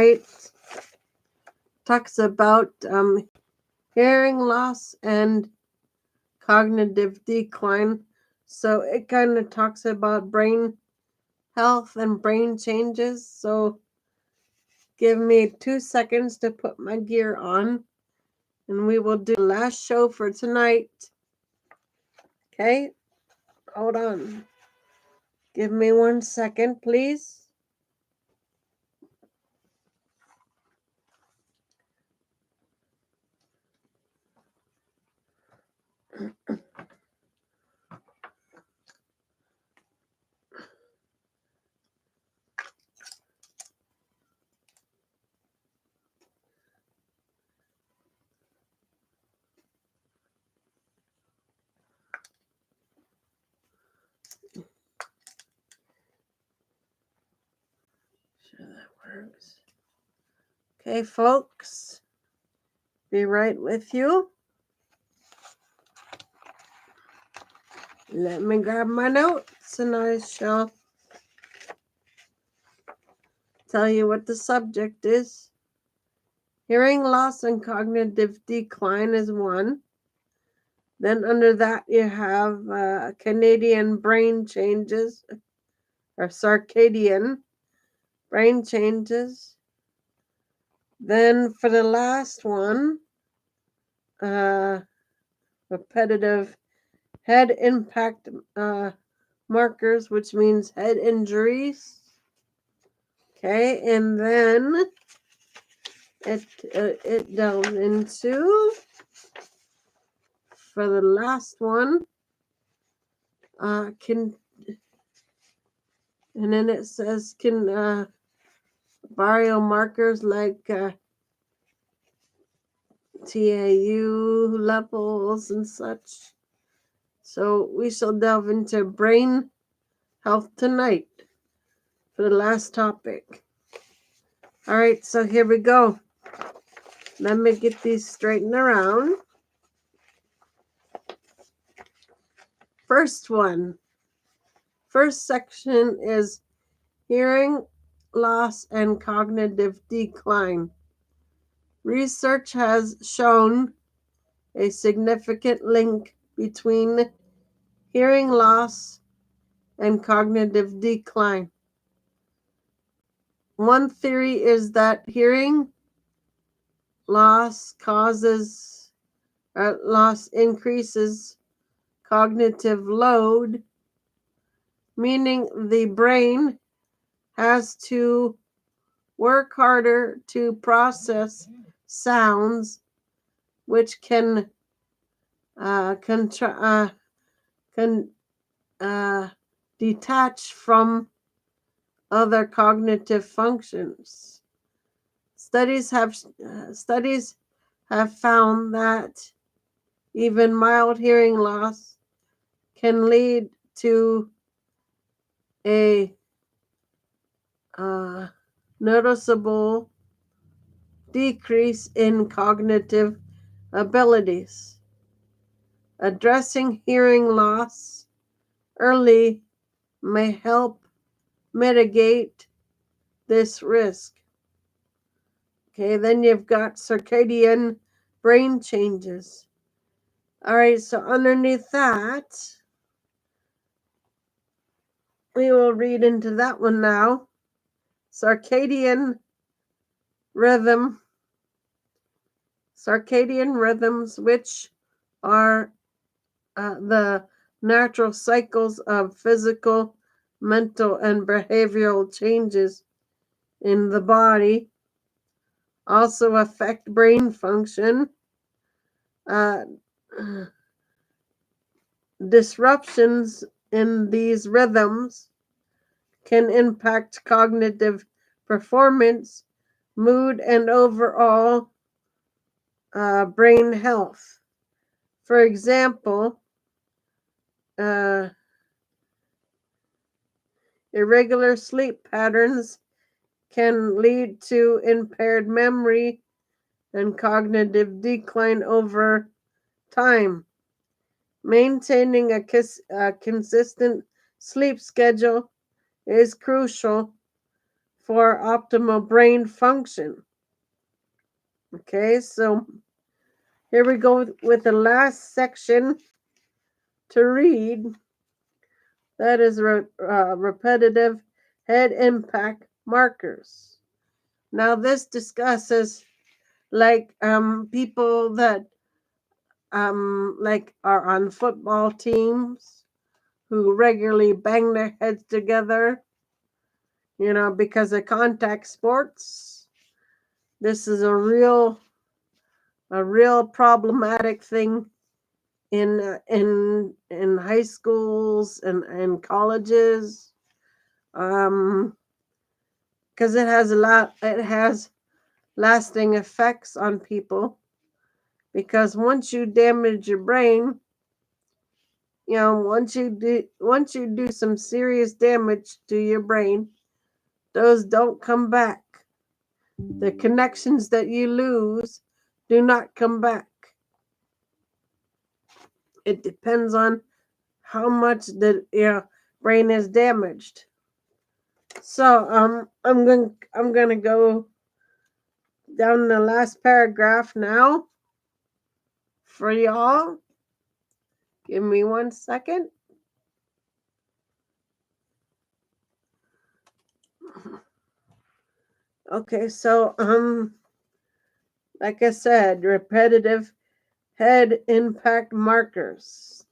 tonight talks about hearing loss and cognitive decline. So it kind of talks about brain health and brain changes. So give me 2 seconds to put my gear on, and we will do the last show for tonight. Okay, hold on. Give me 1 second, please. Sure that works. Okay, folks, be right with you. Let me grab my notes and I shall tell you what the subject is. Hearing loss and cognitive decline is one. Then under that you have Canadian brain changes, or circadian brain changes. Then for the last one, repetitive head impact markers, which means head injuries. Okay, and then it delves into, for the last one, and then it says biomarkers like TAU levels and such. So we shall delve into brain health tonight for the last topic. All right, so here we go. Let me get these straightened around. First section is hearing loss and cognitive decline. Research has shown a significant link between hearing loss and cognitive decline. One theory is that hearing loss increases cognitive load, meaning the brain has to work harder to process sounds, which can detach from other cognitive functions. Studies have found that even mild hearing loss can lead to a noticeable decrease in cognitive abilities. Addressing hearing loss early may help mitigate this risk. Okay, then you've got circadian brain changes. All right, so underneath that, we will read into that one now. Circadian rhythms, which are the natural cycles of physical, mental, and behavioral changes in the body, also affect brain function. Disruptions in these rhythms can impact cognitive performance, mood, and overall brain health. For example, irregular sleep patterns can lead to impaired memory and cognitive decline over time. Maintaining a consistent sleep schedule is crucial for optimal brain function. Okay, so here we go with the last section to read. That is repetitive head impact markers. Now, this discusses like people that like are on football teams who regularly bang their heads together, because of contact sports. This is a real problematic thing in high schools and colleges, because it has lasting effects on people, because once you damage your brain, once you do some serious damage to your brain, those don't come back. The connections that you lose do not come back. It depends on how much the brain is damaged. So I'm gonna go down the last paragraph now for y'all. Give me 1 second. Okay, so like I said, repetitive head impact markers.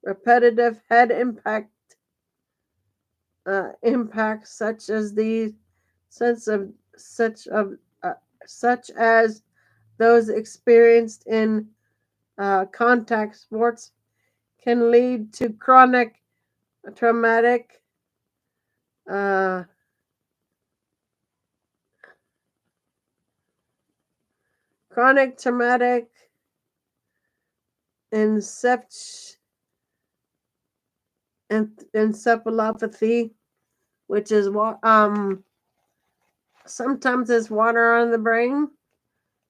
Repetitive head impacts such as such as those experienced in contact sports can lead to traumatic uh, chronic traumatic encephalopathy, which is what sometimes it's water on the brain,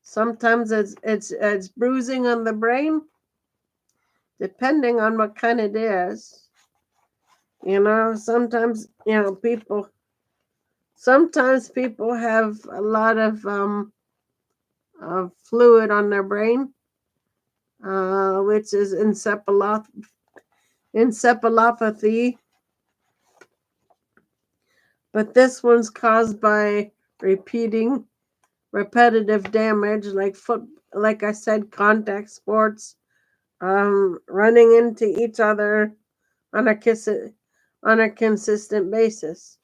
sometimes it's bruising on the brain, depending on what kind it is. Sometimes people have a lot of fluid on their brain, which is encephalopathy. But this one's caused by repetitive damage, like I said, contact sports, running into each other on a consistent basis.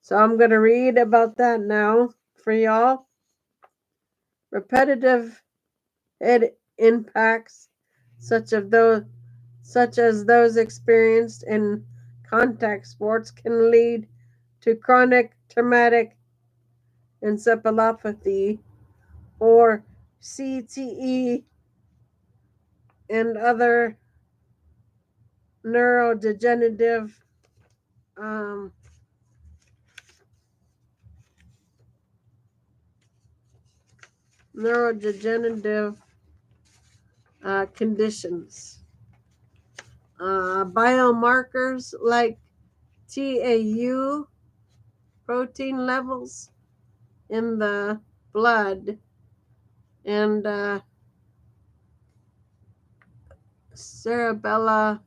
So I'm going to read about that now for y'all. Repetitive head impacts, such as those experienced in contact sports, can lead to chronic traumatic encephalopathy, or CTE, and other neurodegenerative um, conditions. Biomarkers like tau protein levels in the blood and cerebellar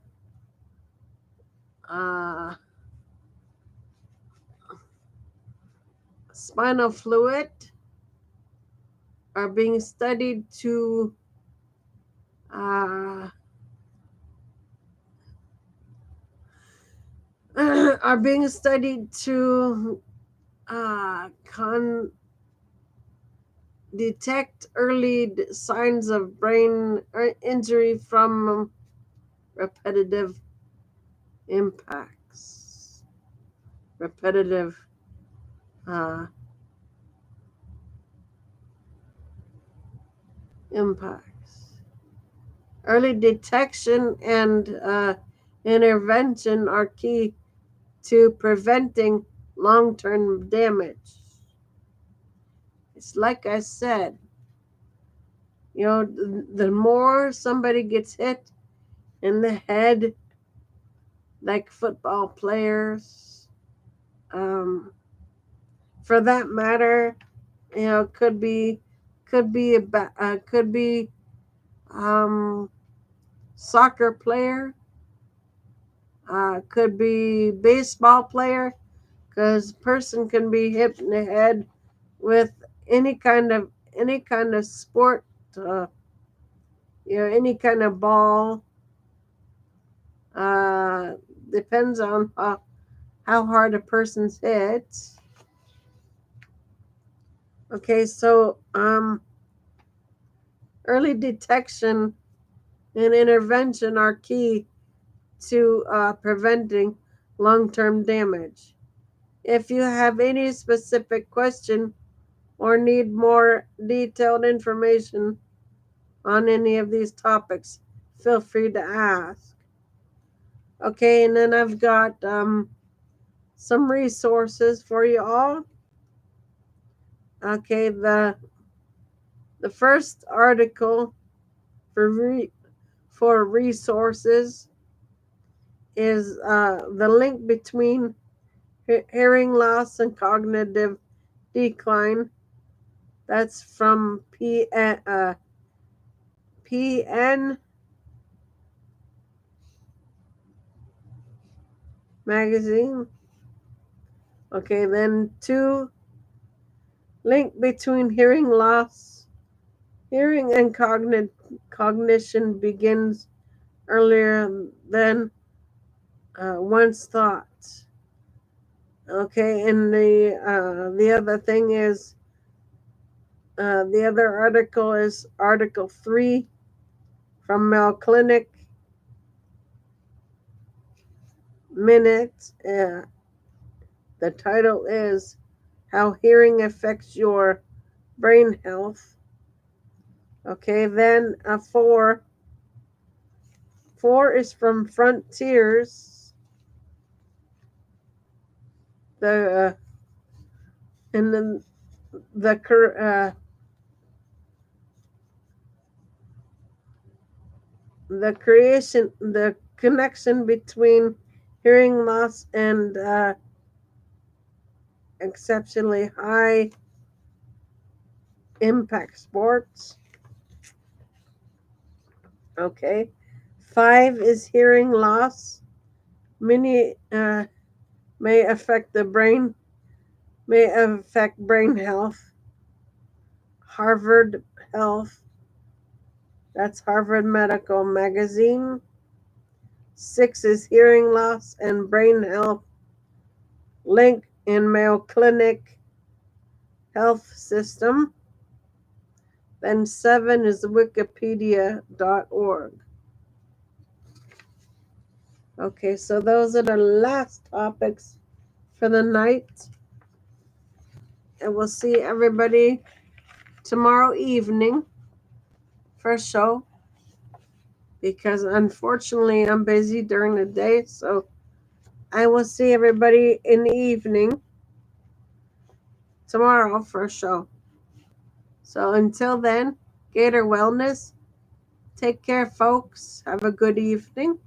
uh, spinal fluid are being studied to uh, are being studied to detect early signs of brain injury from repetitive impacts. Repetitive impacts. Early detection and intervention are key to preventing long-term damage. It's like I said, the more somebody gets hit in the head, like football players, for that matter, could be could be soccer player, could be baseball player, because person can be hit in the head with any kind of sport, uh, any kind of ball. Uh, Depends on how hard a person's hit. Okay, so early detection and intervention are key to preventing long-term damage. If you have any specific question or need more detailed information on any of these topics, feel free to ask. Okay, and then I've got some resources for you all. Okay, the first article for resources is the link between hearing loss and cognitive decline. That's from PN magazine. Okay, then two, link between hearing and cognition begins earlier than once thought. Okay, and the other thing is the other article is Article 3 from Mayo Clinic. Minute. The title is How Hearing Affects Your Brain Health. Okay, then 4 is from Frontiers. The and then the connection between hearing loss and exceptionally high impact sports. Okay, 5 is hearing loss. Many may affect brain health. Harvard Health. That's Harvard Medical Magazine. 6 is hearing loss and brain health. Link in Mayo Clinic Health System. Then 7 is wikipedia.org. Okay, so those are the last topics for the night. And we'll see everybody tomorrow evening for a show. Because unfortunately I'm busy during the day, so I will see everybody in the evening tomorrow for a show. So until then, Gator Wellness, take care, folks. Have a good evening.